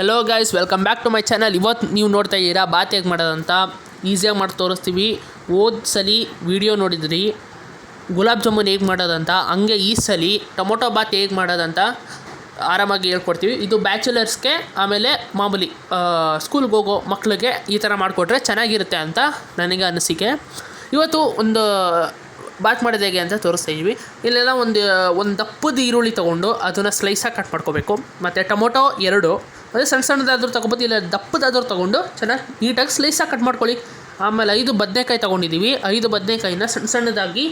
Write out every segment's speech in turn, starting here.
Hello guys, welcome back to my channel. ಇವತ್ತು ನೀವು ನೋಡ್ತಾ ಇದ್ದೀರಾ ಬಾತ್ ಹೇಗೆ ಮಾಡೋದಂತ. ಈಸಿಯಾಗಿ ಮಾಡಿ ತೋರಿಸ್ತೀವಿ. ಹೋದ ಸಲ ವೀಡಿಯೋ ನೋಡಿದ್ರಿ ಗುಲಾಬ್ ಜಾಮೂನ್ ಹೇಗೆ ಮಾಡೋದಂತ, ಹಂಗೆ ಈ ಸಲ ಟೊಮೊಟೊ ಬಾತ್ ಹೇಗೆ ಮಾಡೋದಂತ ಆರಾಮಾಗಿ ಹೇಳ್ಕೊಡ್ತೀವಿ. ಇದು ಬ್ಯಾಚುಲರ್ಸ್ಗೆ ಆಮೇಲೆ ಮಾಮೂಲಿ ಸ್ಕೂಲ್ಗೆ ಹೋಗೋ ಮಕ್ಕಳಿಗೆ ಈ ಥರ ಮಾಡಿಕೊಟ್ರೆ ಚೆನ್ನಾಗಿರುತ್ತೆ ಅಂತ ನನಗೆ ಅನಿಸಿಕೆ. ಇವತ್ತು ಒಂದು ಬಾತ್ ಮಾಡೋದು ಹೇಗೆ ಅಂತ ತೋರಿಸ್ತಾ ಇದ್ವಿ. ಇಲ್ಲೆಲ್ಲ ಒಂದು ದಪ್ಪದ ಈರುಳ್ಳಿ ತೊಗೊಂಡು ಅದನ್ನು ಸ್ಲೈಸಾಗಿ ಕಟ್ ಮಾಡ್ಕೋಬೇಕು. ಮತ್ತು ಟೊಮೊಟೊ 2 ಅದೇ ಸಣ್ಣ ಸಣ್ಣದಾದ್ರೂ ತೊಗೊಬೋದು, ಇಲ್ಲ ದಪ್ಪದಾದ್ರೂ ತೊಗೊಂಡು ಚೆನ್ನಾಗಿ ನೀಟಾಗಿ ಸ್ಲೈಸಾಗಿ ಕಟ್ ಮಾಡ್ಕೊಳ್ಳಿ. ಆಮೇಲೆ 5 ಬದನೆಕಾಯಿ ತೊಗೊಂಡಿದ್ದೀವಿ. 5 ಬದನೆಕಾಯಿನ ಸಣ್ಣ ಸಣ್ಣದಾಗಿ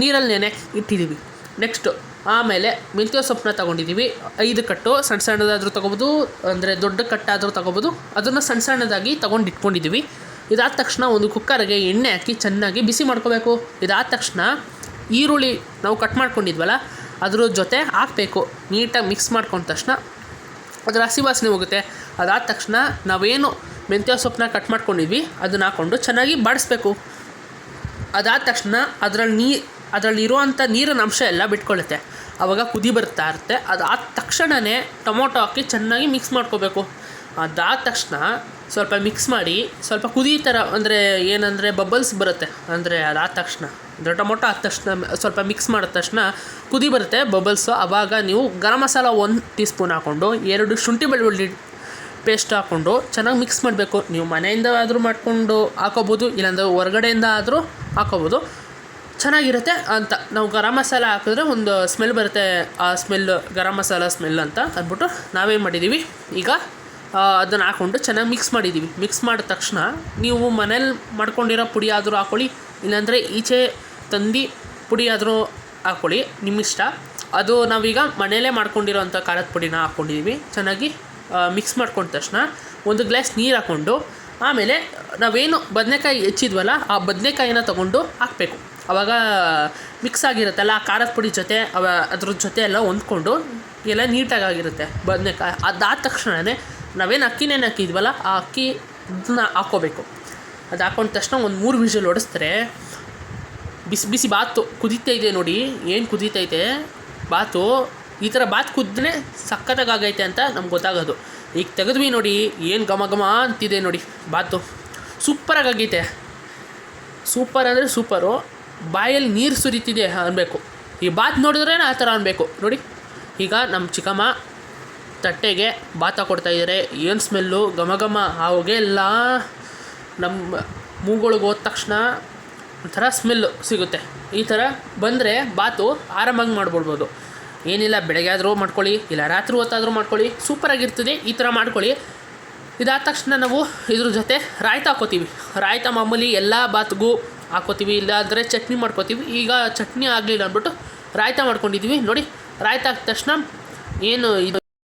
ನೀರಲ್ಲಿ ನೆನೆ ಇಟ್ಟಿದ್ದೀವಿ. ನೆಕ್ಸ್ಟು ಆಮೇಲೆ ಮೆಂತ್ಯ ಸೊಪ್ಪನ್ನ ತೊಗೊಂಡಿದ್ದೀವಿ. 5 ಕಟ್ಟು ಸಣ್ಣ ಸಣ್ಣದಾದ್ರೂ ತೊಗೊಬೋದು, ಅಂದರೆ ದೊಡ್ಡ ಕಟ್ಟಾದರೂ ತೊಗೊಬೋದು. ಅದನ್ನು ಸಣ್ಣ ಸಣ್ಣದಾಗಿ ತೊಗೊಂಡು ಇಟ್ಕೊಂಡಿದ್ದೀವಿ. ಇದಾದ ತಕ್ಷಣ ಒಂದು ಕುಕ್ಕರ್ಗೆ ಎಣ್ಣೆ ಹಾಕಿ ಚೆನ್ನಾಗಿ ಬಿಸಿ ಮಾಡ್ಕೋಬೇಕು. ಇದಾದ ತಕ್ಷಣ ಈರುಳ್ಳಿ ನಾವು ಕಟ್ ಮಾಡ್ಕೊಂಡಿದ್ವಲ್ಲ ಅದ್ರ ಜೊತೆ ಹಾಕಬೇಕು. ನೀಟಾಗಿ ಮಿಕ್ಸ್ ಮಾಡ್ಕೊಂಡ ತಕ್ಷಣ ಅದರ ಹಸಿ ವಾಸನೆ ಹೋಗುತ್ತೆ. ಅದಾದ ತಕ್ಷಣ ನಾವೇನು ಮೆಂತ್ಯ ಸೊಪ್ಪನ್ನ ಕಟ್ ಮಾಡ್ಕೊಂಡಿದ್ವಿ ಅದನ್ನು ಹಾಕ್ಕೊಂಡು ಚೆನ್ನಾಗಿ ಬಾಡಿಸ್ಬೇಕು. ಅದಾದ ತಕ್ಷಣ ಅದರಲ್ಲಿರುವಂಥ ನೀರಿನ ಅಂಶ ಎಲ್ಲ ಬಿಟ್ಕೊಳ್ಳುತ್ತೆ. ಆವಾಗ ಕುದಿ ಬರ್ತಾ ಇರುತ್ತೆ. ಅದಾದ ತಕ್ಷಣವೇ ಟೊಮೊಟೊ ಹಾಕಿ ಚೆನ್ನಾಗಿ ಮಿಕ್ಸ್ ಮಾಡ್ಕೋಬೇಕು. ಅದಾದ ತಕ್ಷಣ ಸ್ವಲ್ಪ ಮಿಕ್ಸ್ ಮಾಡಿ ಸ್ವಲ್ಪ ಕುದಿ ಥರ, ಅಂದರೆ ಏನಂದರೆ ಬಬಲ್ಸ್ ಬರುತ್ತೆ. ಅಂದರೆ ಅದಾದ ತಕ್ಷಣ ಅಂದರೆ ಟೊಮೊಟೊ ಆದ ತಕ್ಷಣ ಸ್ವಲ್ಪ ಮಿಕ್ಸ್ ಮಾಡಿದ ತಕ್ಷಣ ಕುದಿ ಬರುತ್ತೆ ಬಬಲ್ಸು. ಆವಾಗ ನೀವು ಗರಂ ಮಸಾಲ 1 ಟೀ ಸ್ಪೂನ್ ಹಾಕ್ಕೊಂಡು 2 ಶುಂಠಿ ಬೆಳ್ಳುಳ್ಳಿ ಪೇಸ್ಟ್ ಹಾಕ್ಕೊಂಡು ಚೆನ್ನಾಗಿ ಮಿಕ್ಸ್ ಮಾಡಬೇಕು. ನೀವು ಮನೆಯಿಂದ ಆದರೂ ಮಾಡಿಕೊಂಡು ಹಾಕೋಬೋದು, ಇಲ್ಲಾಂದರೆ ಹೊರಗಡೆಯಿಂದ ಆದರೂ ಹಾಕೋಬೋದು, ಚೆನ್ನಾಗಿರುತ್ತೆ ಅಂತ. ನಾವು ಗರಂ ಮಸಾಲ ಹಾಕಿದ್ರೆ ಒಂದು ಸ್ಮೆಲ್ ಬರುತ್ತೆ. ಆ ಸ್ಮೆಲ್ ಗರಂ ಮಸಾಲ ಸ್ಮೆಲ್ ಅಂತ ಅಂದ್ಬಿಟ್ಟು ನಾವೇನು ಮಾಡಿದ್ದೀವಿ, ಈಗ ಅದನ್ನು ಹಾಕ್ಕೊಂಡು ಚೆನ್ನಾಗಿ ಮಿಕ್ಸ್ ಮಾಡಿದ್ದೀವಿ. ಮಿಕ್ಸ್ ಮಾಡಿದ ತಕ್ಷಣ ನೀವು ಮನೇಲಿ ಮಾಡ್ಕೊಂಡಿರೋ ಪುಡಿ ಆದರೂ ಹಾಕ್ಕೊಳ್ಳಿ, ಇಲ್ಲಾಂದರೆ ಈಚೆ ತಂದು ಪುಡಿ ಆದರೂ ಹಾಕ್ಕೊಳ್ಳಿ, ನಿಮ್ಮಿಷ್ಟ. ಅದು ನಾವೀಗ ಮನೆಯಲ್ಲೇ ಮಾಡ್ಕೊಂಡಿರೋ ಅಂಥ ಖಾರದ ಪುಡಿನ ಹಾಕ್ಕೊಂಡಿದ್ದೀವಿ. ಚೆನ್ನಾಗಿ ಮಿಕ್ಸ್ ಮಾಡ್ಕೊಂಡ ತಕ್ಷಣ ಒಂದು ಗ್ಲಾಸ್ ನೀರು ಹಾಕ್ಕೊಂಡು ಆಮೇಲೆ ನಾವೇನು ಬದನೆಕಾಯಿ ಹೆಚ್ಚಿದ್ವಲ್ಲ ಆ ಬದನೆಕಾಯಿನ ತೊಗೊಂಡು ಹಾಕಬೇಕು. ಆವಾಗ ಮಿಕ್ಸ್ ಆಗಿರುತ್ತಲ್ಲ ಆ ಖಾರದ ಪುಡಿ ಜೊತೆ ಅದ್ರ ಜೊತೆ ಎಲ್ಲ ಹೊಂದ್ಕೊಂಡು ಎಲ್ಲ ನೀಟಾಗಿರುತ್ತೆ ಬದನೆಕಾಯಿ. ಅದಾದ ತಕ್ಷಣವೇ ನಾವೇನು ಅಕ್ಕಿನೇ ಹಾಕಿದ್ವಲ್ಲ ಆ ಅಕ್ಕಿ ಇದನ್ನ ಹಾಕ್ಕೋಬೇಕು. ಅದು ಹಾಕೊಂಡ ತಕ್ಷಣ ಒಂದು 3 ವಿಷಲ್ ಹೊಡಿಸ್ತಾರೆ. ಬಿಸಿ ಬಿಸಿ ಬಾತು ಕುದೀತೈತೆ ನೋಡಿ, ಏನು ಕುದೀತೈತೆ ಬಾತು. ಈ ಥರ ಬಾತ್ ಕುದ್ರೆ ಸಖತ್ತಾಗೈತೆ ಅಂತ ನಮ್ಗೆ ಗೊತ್ತಾಗೋದು. ಈಗ ತೆಗೆದ್ವಿ ನೋಡಿ, ಏನು ಘಮ ಘಮ ಅಂತಿದೆ ನೋಡಿ ಬಾತು. ಸೂಪರಾಗೈತೆ. ಸೂಪರ್ ಅಂದರೆ ಸೂಪರು. ಬಾಯಲ್ಲಿ ನೀರು ಸುರಿತಿದೆ ಅನ್ಬೇಕು. ಈ ಬಾತ್ ನೋಡಿದ್ರೆ ಆ ಥರ ಅನ್ಬೇಕು ನೋಡಿ. ಈಗ ನಮ್ಮ ಚಿಕ್ಕಮ್ಮ ತಟ್ಟೆಗೆ ಬಾತ್ ಹಾಕ್ಕೊಡ್ತಾಯಿದ್ದಾರೆ. ಏನು ಸ್ಮೆಲ್ಲು, ಘಮ ಘಮ. ಆ ಹೊಗೆ ಎಲ್ಲ ನಮ್ಮ ಮೂಗಳಿಗೆ ಹೋದ ತಕ್ಷಣ ಒಂಥರ ಸ್ಮೆಲ್ಲು ಸಿಗುತ್ತೆ. ಈ ಥರ ಬಂದರೆ ಬಾತು ಆರಾಮಾಗಿ ಮಾಡ್ಬಿಡ್ಬೋದು. ಏನಿಲ್ಲ, ಬೆಳಗ್ಗೆ ಆದರೂ ಮಾಡ್ಕೊಳ್ಳಿ, ಇಲ್ಲ ರಾತ್ರಿ ಹೊತ್ತಾದರೂ ಮಾಡ್ಕೊಳ್ಳಿ, ಸೂಪರಾಗಿರ್ತದೆ. ಈ ಥರ ಮಾಡ್ಕೊಳ್ಳಿ. ಇದಾದ ತಕ್ಷಣ ನಾವು ಇದ್ರ ಜೊತೆ ರಾಯ್ತ ಹಾಕ್ಕೋತೀವಿ. ರಾಯ್ತ ಮಾಮೂಲಿ ಎಲ್ಲ ಬಾತ್ಗೂ ಹಾಕ್ಕೋತೀವಿ, ಇಲ್ಲಾಂದರೆ ಚಟ್ನಿ ಮಾಡ್ಕೋತೀವಿ. ಈಗ ಚಟ್ನಿ ಆಗಲಿಲ್ಲ ಅಂದ್ಬಿಟ್ಟು ರಾಯ್ತ ಮಾಡ್ಕೊಂಡಿದ್ದೀವಿ ನೋಡಿ. ರಾಯ್ತ ಹಾಕಿದ ತಕ್ಷಣ ಏನು ಇದು